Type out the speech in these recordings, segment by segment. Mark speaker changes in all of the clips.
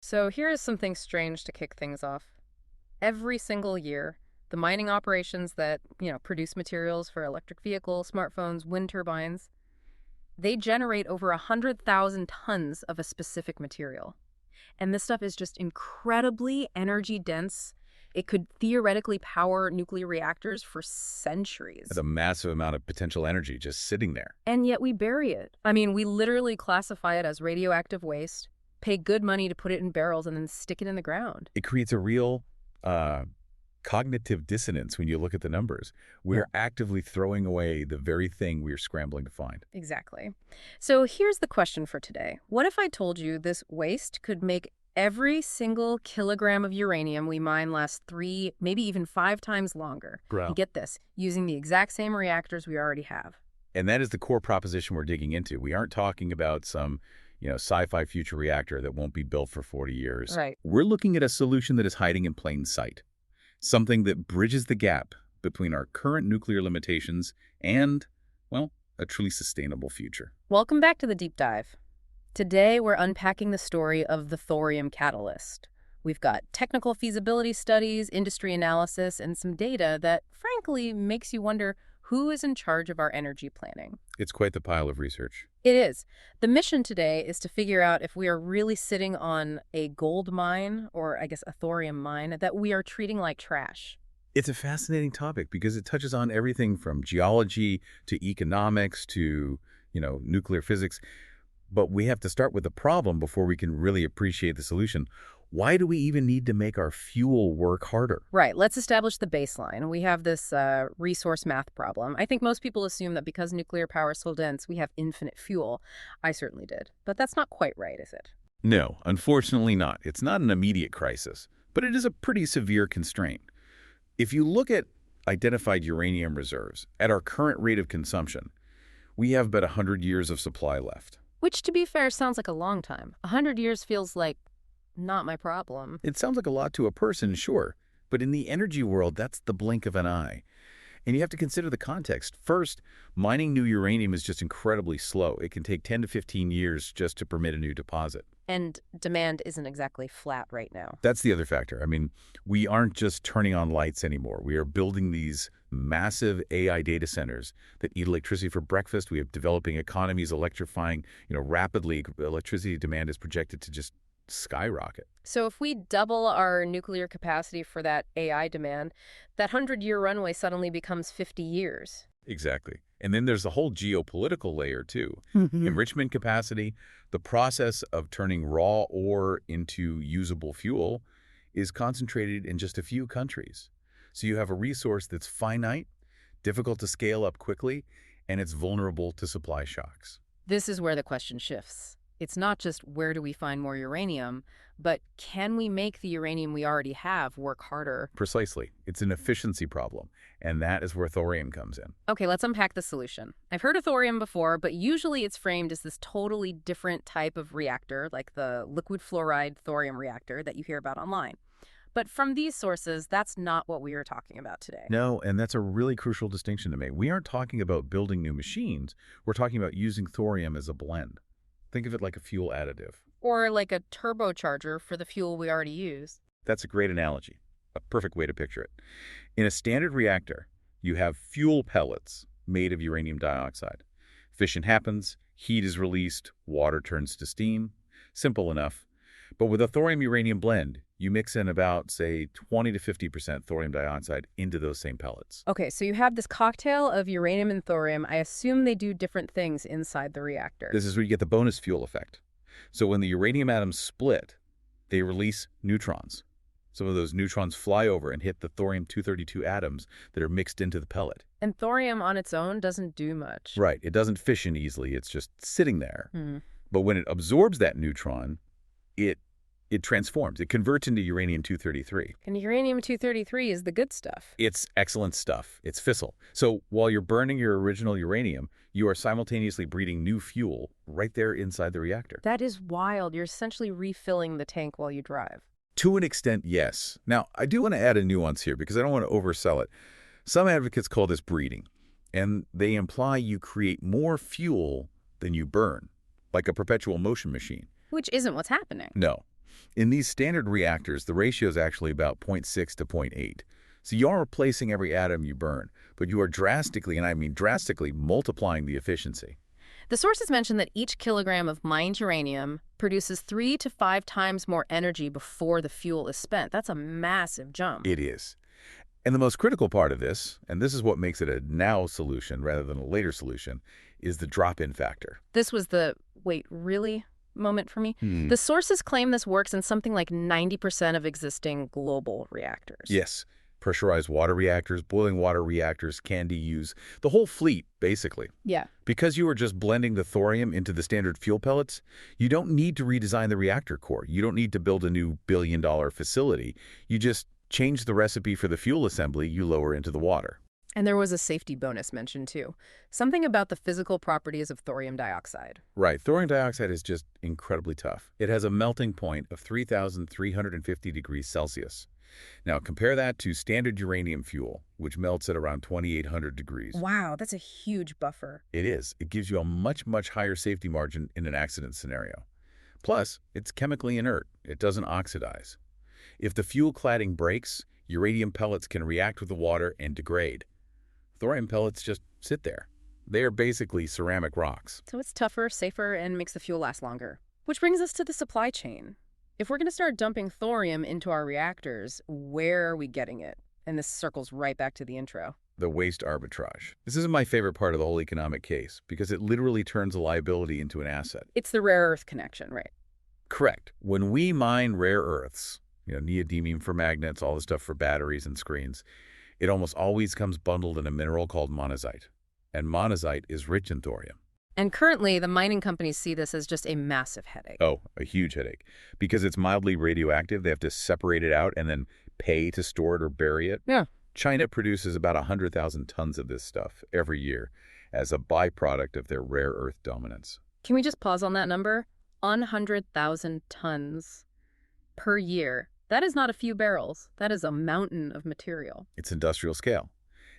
Speaker 1: So here is something strange to kick things off. Every single year, the mining operations that, produce materials for electric vehicles, smartphones, wind turbines, they generate over 100,000 tons of a specific material. And this stuff is just incredibly energy dense. It could theoretically power nuclear reactors for
Speaker 2: That's
Speaker 1: centuries.
Speaker 2: a massive amount of potential energy just sitting there.
Speaker 1: And yet we bury it. I mean, we literally classify it as radioactive waste, pay good money to put it in barrels, and then stick it in the ground.
Speaker 2: It creates a real uh, cognitive dissonance when you look at the numbers.
Speaker 1: Yeah.
Speaker 2: We're actively throwing away the very thing we're scrambling to find.
Speaker 1: Exactly. So here's the question for today. What if I told you this waste could make every single kilogram of uranium we mine last 3, maybe even 5 times longer? And
Speaker 2: Bro.
Speaker 1: get this, using the exact same reactors we already have.
Speaker 2: And that is the core proposition we're digging into. We aren't talking about some, sci-fi future reactor that won't be built for 40 years.
Speaker 1: Right.
Speaker 2: We're looking at a solution that is hiding in plain sight. Something that bridges the gap between our current nuclear limitations and, well, a truly sustainable future.
Speaker 1: Welcome back to the deep dive. Today we're unpacking the story of the thorium catalyst. We've got technical feasibility studies, industry analysis, and some data that frankly makes you wonder who is in charge of our energy planning.
Speaker 2: It's quite the pile of research.
Speaker 1: It is. The mission today is to figure out if we are really sitting on a gold mine, or I guess a thorium mine, that we are treating like trash.
Speaker 2: It's a fascinating topic because it touches on everything from geology to economics to, nuclear physics. But we have to start with the problem before we can really appreciate the solution. Why do we even need to make our fuel work harder?
Speaker 1: Right, let's establish the baseline. We have this resource math problem. I think most people assume that because nuclear power is so dense, we have infinite fuel. I certainly did. But that's not quite right, is it?
Speaker 2: No, unfortunately not. It's not an immediate crisis, but it is a pretty severe constraint. If you look at identified uranium reserves, at our current rate of consumption, we have about 100 years of supply left.
Speaker 1: Which, to be fair, sounds like a long time. 100 years feels like not my problem.
Speaker 2: It sounds like a lot to a person, sure, but in the energy world, that's the blink of an eye. And you have to consider the context. First, mining new uranium is just incredibly slow. It can take 10 to 15 years just to permit a new deposit.
Speaker 1: And demand isn't exactly flat right now.
Speaker 2: That's the other factor. I mean, we aren't just turning on lights anymore. We are building these massive AI data centers that eat electricity for breakfast. We have developing economies electrifying, rapidly. Electricity demand is projected to just skyrocket.
Speaker 1: So if we double our nuclear capacity for that AI demand, that 100-year runway suddenly becomes 50 years.
Speaker 2: Exactly. And then there's the whole geopolitical layer, too.
Speaker 1: Mhm.
Speaker 2: Enrichment capacity, the process of turning raw ore into usable fuel, is concentrated in just a few countries. So you have a resource that's finite, difficult to scale up quickly, and it's vulnerable to supply shocks.
Speaker 1: This is where the question shifts. It's not just where do we find more uranium, but can we make the uranium we already have work harder?
Speaker 2: Precisely. It's an efficiency problem, and that is where thorium comes in.
Speaker 1: Okay, let's unpack the solution. I've heard of thorium before, but usually it's framed as this totally different type of reactor, like the liquid fluoride thorium reactor that you hear about online. But from these sources, that's not what we are talking about today.
Speaker 2: No, and that's a really crucial distinction to make. We aren't talking about building new machines. We're talking about using thorium as a blend. Think of it like a fuel additive.
Speaker 1: Or like a turbocharger for the fuel we already use.
Speaker 2: That's a great analogy, a perfect way to picture it. In a standard reactor, you have fuel pellets made of uranium dioxide. Fission happens, heat is released, water turns to steam. Simple enough. But with a thorium-uranium blend, you mix in about, say, 20 to 50% thorium dioxide into those same pellets.
Speaker 1: Okay, so you have this cocktail of uranium and thorium. I assume they do different things inside the reactor.
Speaker 2: This is where you get the bonus fuel effect. So when the uranium atoms split, they release neutrons. Some of those neutrons fly over and hit the thorium-232 atoms that are mixed into the pellet.
Speaker 1: And thorium on its own doesn't do much.
Speaker 2: Right, it doesn't fission easily, it's just sitting there.
Speaker 1: Hmm.
Speaker 2: But when it absorbs that neutron, it transforms. It converts into uranium-233.
Speaker 1: And uranium-233 is the good stuff.
Speaker 2: It's excellent stuff. It's fissile. So while you're burning your original uranium, you are simultaneously breeding new fuel right there inside the reactor.
Speaker 1: That is wild. You're essentially refilling the tank while you drive.
Speaker 2: To an extent, yes. Now, I do want to add a nuance here because I don't want to oversell it. Some advocates call this breeding, and they imply you create more fuel than you burn, like a perpetual motion machine.
Speaker 1: Which isn't what's happening.
Speaker 2: No. In these standard reactors, the ratio is actually about zero point 0.6 to zero point 0.8. So you are replacing every atom you burn, but you are drastically, and I mean drastically, multiplying the efficiency.
Speaker 1: The sources mention that each kilogram of mined uranium produces 3 to 5 times more energy before the fuel is spent. That's a massive jump.
Speaker 2: It is. And the most critical part of this, and this is what makes it a now solution rather than a later solution, is the drop-in factor.
Speaker 1: This was the, wait, really moment for me.
Speaker 2: Hmm.
Speaker 1: The sources claim this works in something like 90% of existing global reactors.
Speaker 2: Yes. Pressurized water reactors, boiling water reactors, CANDUs, the whole fleet, basically.
Speaker 1: Yeah.
Speaker 2: Because you are just blending the thorium into the standard fuel pellets, you don't need to redesign the reactor core. You don't need to build a new billion-dollar facility. You just change the recipe for the fuel assembly you lower into the water.
Speaker 1: And there was a safety bonus mentioned, too. Something about the physical properties of thorium dioxide.
Speaker 2: Right. Thorium dioxide is just incredibly tough. It has a melting point of 3,350 degrees Celsius. Now, compare that to standard uranium fuel, which melts at around 2,800 degrees.
Speaker 1: Wow, that's a huge buffer.
Speaker 2: It is. It gives you a much, much higher safety margin in an accident scenario. Plus, it's chemically inert. It doesn't oxidize. If the fuel cladding breaks, uranium pellets can react with the water and degrade. Thorium pellets just sit there. They are basically ceramic rocks.
Speaker 1: So it's tougher, safer, and makes the fuel last longer. Which brings us to the supply chain. If we're going to start dumping thorium into our reactors, where are we getting it? And this circles right back to the intro.
Speaker 2: The waste arbitrage. This isn't my favorite part of the whole economic case because it literally turns a liability into an asset.
Speaker 1: It's the rare earth connection, right?
Speaker 2: Correct. When we mine rare earths, neodymium for magnets, all the stuff for batteries and screens, it almost always comes bundled in a mineral called monazite. And monazite is rich in thorium.
Speaker 1: And currently, the mining companies see this as just a massive headache.
Speaker 2: Oh, a huge headache. Because it's mildly radioactive, they have to separate it out and then pay to store it or bury it.
Speaker 1: Yeah.
Speaker 2: China produces about 100,000 tons of this stuff every year as a byproduct of their rare earth dominance.
Speaker 1: Can we just pause on that number? 100,000 tons per year. That is not a few barrels. That is a mountain of material.
Speaker 2: It's industrial scale.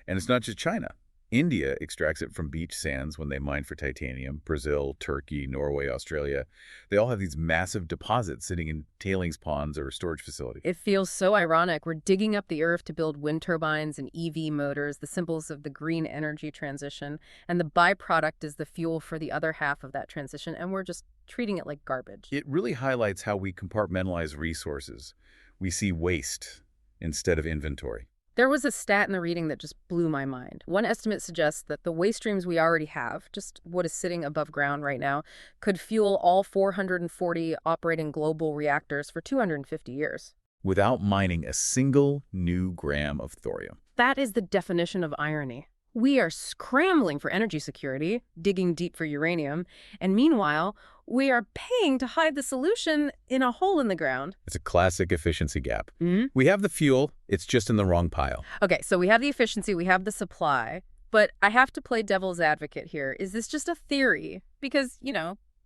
Speaker 2: And it's not just China. India extracts it from beach sands when they mine for titanium. Brazil, Turkey, Norway, Australia. They all have these massive deposits sitting in tailings ponds or storage facilities.
Speaker 1: It feels so ironic. We're digging up the earth to build wind turbines and EV motors, the symbols of the green energy transition, and the byproduct is the fuel for the other half of that transition, and we're just treating it like garbage.
Speaker 2: It really highlights how we compartmentalize resources. We see waste instead of inventory.
Speaker 1: There was a stat in the reading that just blew my mind. One estimate suggests that the waste streams we already have, just what is sitting above ground right now, could fuel all 440 operating global reactors for 250 years.
Speaker 2: Without mining a single new gram of thorium.
Speaker 1: That is the definition of irony. We are scrambling for energy security, digging deep for uranium, and meanwhile, we are paying to hide the solution in a hole in the ground.
Speaker 2: It's a classic efficiency gap.
Speaker 1: Mm-hmm.
Speaker 2: We have the fuel, it's just in the wrong pile.
Speaker 1: Okay, so we have the efficiency, we have the supply, but I have to play devil's advocate here. Is this just a theory? Because,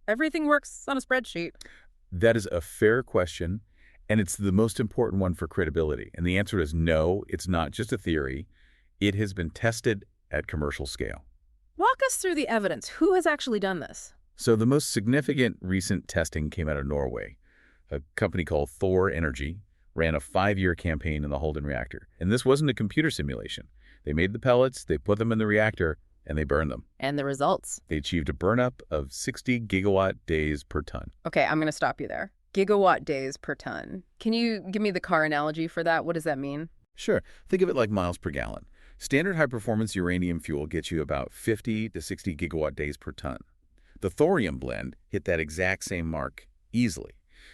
Speaker 1: everything works on a spreadsheet.
Speaker 2: That is a fair question, and it's the most important one for credibility. And the answer is no, it's not just a theory. It has been tested at commercial scale.
Speaker 1: Walk us through the evidence. Who has actually done this?
Speaker 2: So the most significant recent testing came out of Norway. A company called Thor Energy ran a 5-year campaign in the Halden reactor. And this wasn't a computer simulation. They made the pellets, they put them in the reactor, and they burned them.
Speaker 1: And the results?
Speaker 2: They achieved a burnup of 60 gigawatt days per ton.
Speaker 1: Okay, I'm going to stop you there. Gigawatt days per ton. Can you give me the car analogy for that? What does that mean?
Speaker 2: Sure. Think of it like miles per gallon. Standard high-performance uranium fuel gets you about 50 to 60 gigawatt days per ton. The thorium blend hit that exact same mark easily.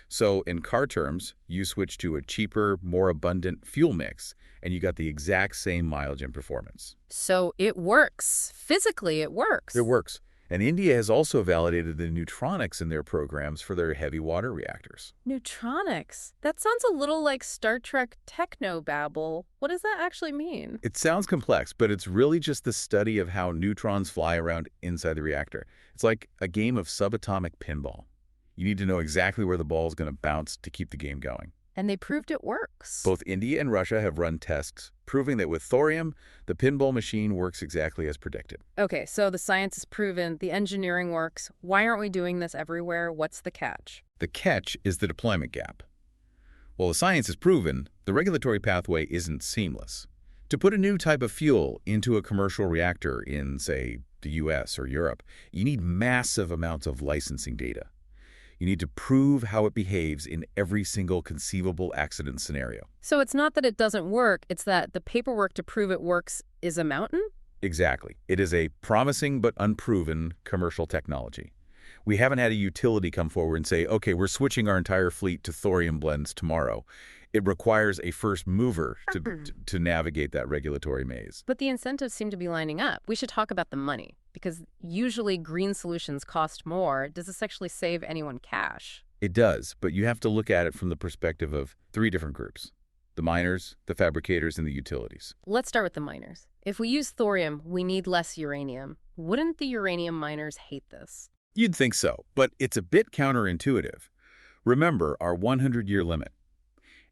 Speaker 2: So in car terms, you switch to a cheaper, more abundant fuel mix, and you got the exact same mileage and performance.
Speaker 1: So it works. Physically, it works.
Speaker 2: It works. And India has also validated the neutronics in their programs for their heavy water reactors.
Speaker 1: Neutronics? That sounds a little like Star Trek technobabble. What does that actually mean?
Speaker 2: It sounds complex, but it's really just the study of how neutrons fly around inside the reactor. It's like a game of subatomic pinball. You need to know exactly where the ball is going to bounce to keep the game going.
Speaker 1: And they proved it works.
Speaker 2: Both India and Russia have run tests proving that with thorium, the pinball machine works exactly as predicted.
Speaker 1: Okay, so the science is proven, the engineering works. Why aren't we doing this everywhere? What's the catch?
Speaker 2: The catch is the deployment gap. While the science is proven, the regulatory pathway isn't seamless. To put a new type of fuel into a commercial reactor in, say, the US or Europe, you need massive amounts of licensing data. You need to prove how it behaves in every single conceivable accident scenario.
Speaker 1: So it's not that it doesn't work, it's that the paperwork to prove it works is a mountain?
Speaker 2: Exactly. It is a promising but unproven commercial technology. We haven't had a utility come forward and say, okay, we're switching our entire fleet to thorium blends tomorrow. It requires a first mover to navigate that regulatory maze.
Speaker 1: But the incentives seem to be lining up. We should talk about the money, because usually green solutions cost more. Does this actually save anyone cash?
Speaker 2: It does, but you have to look at it from the perspective of three different groups: the miners, the fabricators, and the utilities.
Speaker 1: Let's start with the miners. If we use thorium, we need less uranium. Wouldn't the uranium miners hate this?
Speaker 2: You'd think so, but it's a bit counterintuitive. Remember our 100-year limit.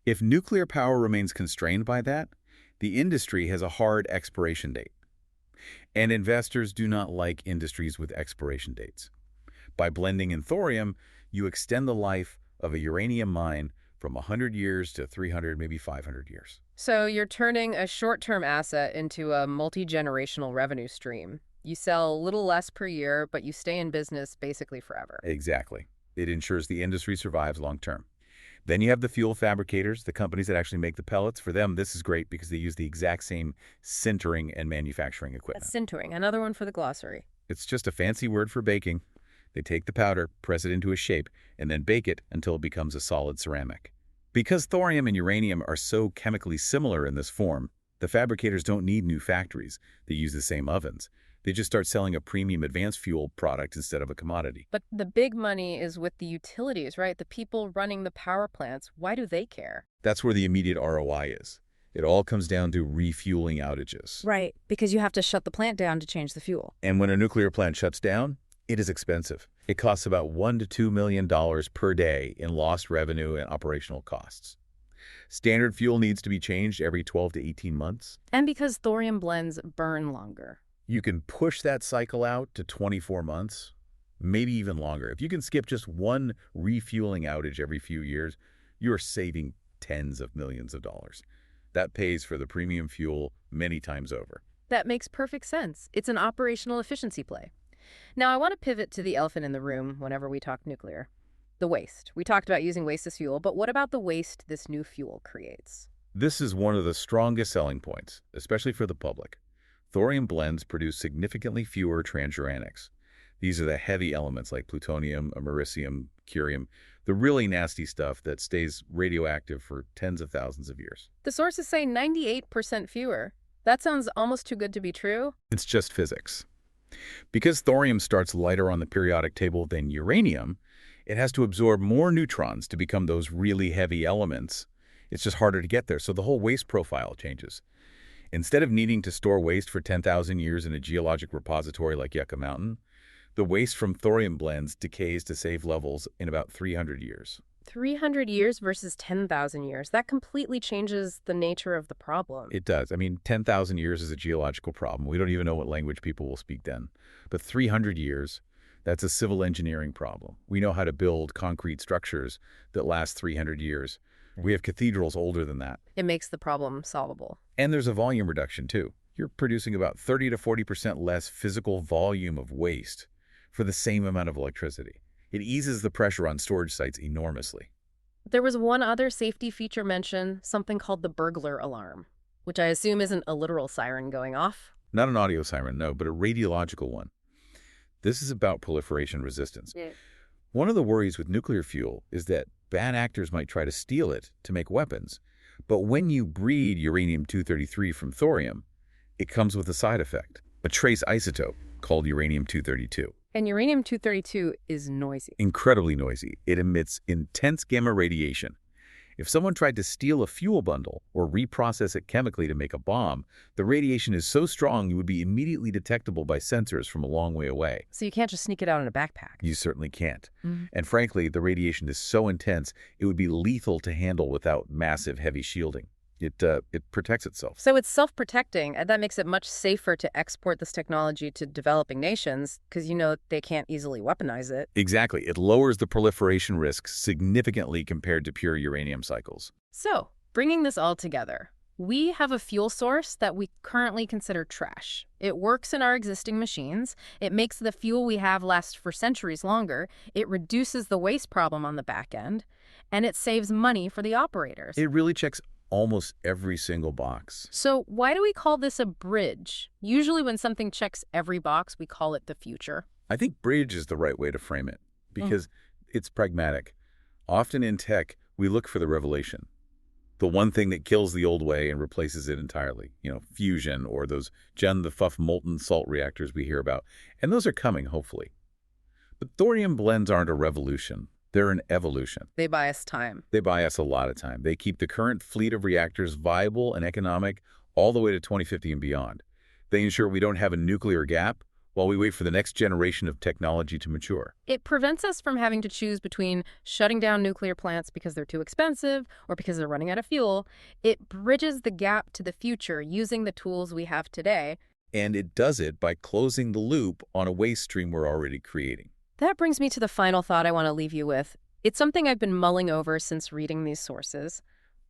Speaker 2: If nuclear power remains constrained by that, the industry has a hard expiration date. And investors do not like industries with expiration dates. By blending in thorium, you extend the life of a uranium mine from 100 years to 300, maybe 500 years.
Speaker 1: So you're turning a short-term asset into a multi-generational revenue stream. You sell a little less per year, but you stay in business basically forever.
Speaker 2: Exactly. It ensures the industry survives long term. Then you have the fuel fabricators, the companies that actually make the pellets. For them, this is great because they use the exact same sintering and manufacturing equipment.
Speaker 1: That's sintering, another one for the glossary.
Speaker 2: It's just a fancy word for baking. They take the powder, press it into a shape, and then bake it until it becomes a solid ceramic. Because thorium and uranium are so chemically similar in this form, the fabricators don't need new factories. They use the same ovens. They just start selling a premium advanced fuel product instead of a commodity.
Speaker 1: But the big money is with the utilities, right? The people running the power plants. Why do they care?
Speaker 2: That's where the immediate ROI is. It all comes down to refueling outages.
Speaker 3: Right, because you have to shut the plant down to change the fuel.
Speaker 2: And when a nuclear plant shuts down, it is expensive. It costs about $1 to $2 million per day in lost revenue and operational costs. Standard fuel needs to be changed every 12 to 18 months.
Speaker 1: And because thorium blends burn longer.
Speaker 2: You can push that cycle out to 24 months, maybe even longer. If you can skip just one refueling outage every few years, you're saving tens of millions of dollars. That pays for the premium fuel many times over.
Speaker 1: That makes perfect sense. It's an operational efficiency play. Now, I want to pivot to the elephant in the room whenever we talk nuclear. The waste. We talked about using waste as fuel, but what about the waste this new fuel creates?
Speaker 2: This is one of the strongest selling points, especially for the public. Thorium blends produce significantly fewer transuranics. These are the heavy elements like plutonium, americium, curium, the really nasty stuff that stays radioactive for tens of thousands of years.
Speaker 1: The sources say 98% fewer. That sounds almost too good to be true.
Speaker 2: It's just physics. Because thorium starts lighter on the periodic table than uranium, it has to absorb more neutrons to become those really heavy elements. It's just harder to get there, so the whole waste profile changes. Instead of needing to store waste for 10,000 years in a geologic repository like Yucca Mountain, the waste from thorium blends decays to safe levels in about 300 years.
Speaker 1: 300 years versus 10,000 years. That completely changes the nature of the problem.
Speaker 2: It does. I mean, 10,000 years is a geological problem. We don't even know what language people will speak then. But 300 years, that's a civil engineering problem. We know how to build concrete structures that last 300 years. We have cathedrals older than that.
Speaker 1: It makes the problem solvable.
Speaker 2: And there's a volume reduction, too. You're producing about 30 to 40% less physical volume of waste for the same amount of electricity. It eases the pressure on storage sites enormously.
Speaker 1: There was one other safety feature mentioned, something called the burglar alarm, which I assume isn't a literal siren going off.
Speaker 2: Not an audio siren, no, but a radiological one. This is about proliferation resistance.
Speaker 1: Yeah.
Speaker 2: One of the worries with nuclear fuel is that bad actors might try to steal it to make weapons. But when you breed uranium-233 from thorium, it comes with a side effect, a trace isotope called uranium-232.
Speaker 1: And uranium-232 is noisy.
Speaker 2: Incredibly noisy. It emits intense gamma radiation. If someone tried to steal a fuel bundle or reprocess it chemically to make a bomb, the radiation is so strong it would be immediately detectable by sensors from a long way away.
Speaker 1: So you can't just sneak it out in a backpack.
Speaker 2: You certainly can't.
Speaker 1: Mm-hmm.
Speaker 2: And frankly, the radiation is so intense, it would be lethal to handle without massive heavy shielding. It protects itself.
Speaker 1: So it's self-protecting, and that makes it much safer to export this technology to developing nations because they can't easily weaponize it.
Speaker 2: Exactly. It lowers the proliferation risk significantly compared to pure uranium cycles.
Speaker 1: So, bringing this all together, we have a fuel source that we currently consider trash. It works in our existing machines. It makes the fuel we have last for centuries longer. It reduces the waste problem on the back end, and it saves money for the operators.
Speaker 2: It really checks almost every single box.
Speaker 1: So why do we call this a bridge? Usually when something checks every box, we call it the future.
Speaker 2: I think bridge is the right way to frame it because it's pragmatic. Often in tech, we look for the revelation, the one thing that kills the old way and replaces it entirely. Fusion or those Gen the Fuff molten salt reactors we hear about. And those are coming, hopefully. But thorium blends aren't a revolution. They're an evolution.
Speaker 1: They buy us time.
Speaker 2: They buy us a lot of time. They keep the current fleet of reactors viable and economic all the way to 2050 and beyond. They ensure we don't have a nuclear gap while we wait for the next generation of technology to mature.
Speaker 1: It prevents us from having to choose between shutting down nuclear plants because they're too expensive or because they're running out of fuel. It bridges the gap to the future using the tools we have today.
Speaker 2: And it does it by closing the loop on a waste stream we're already creating.
Speaker 1: That brings me to the final thought I want to leave you with. It's something I've been mulling over since reading these sources.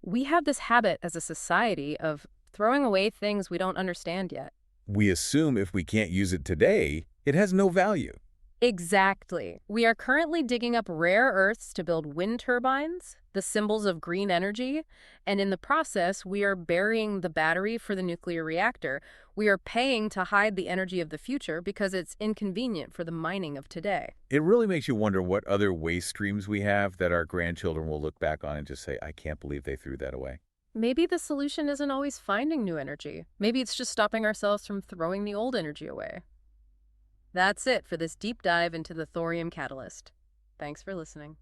Speaker 1: We have this habit as a society of throwing away things we don't understand yet.
Speaker 2: We assume if we can't use it today, it has no value.
Speaker 1: Exactly. We are currently digging up rare earths to build wind turbines, the symbols of green energy, and in the process, we are burying the battery for the nuclear reactor. We are paying to hide the energy of the future because it's inconvenient for the mining of today.
Speaker 2: It really makes you wonder what other waste streams we have that our grandchildren will look back on and just say, I can't believe they threw that away.
Speaker 1: Maybe the solution isn't always finding new energy. Maybe it's just stopping ourselves from throwing the old energy away. That's it for this deep dive into the thorium catalyst. Thanks for listening.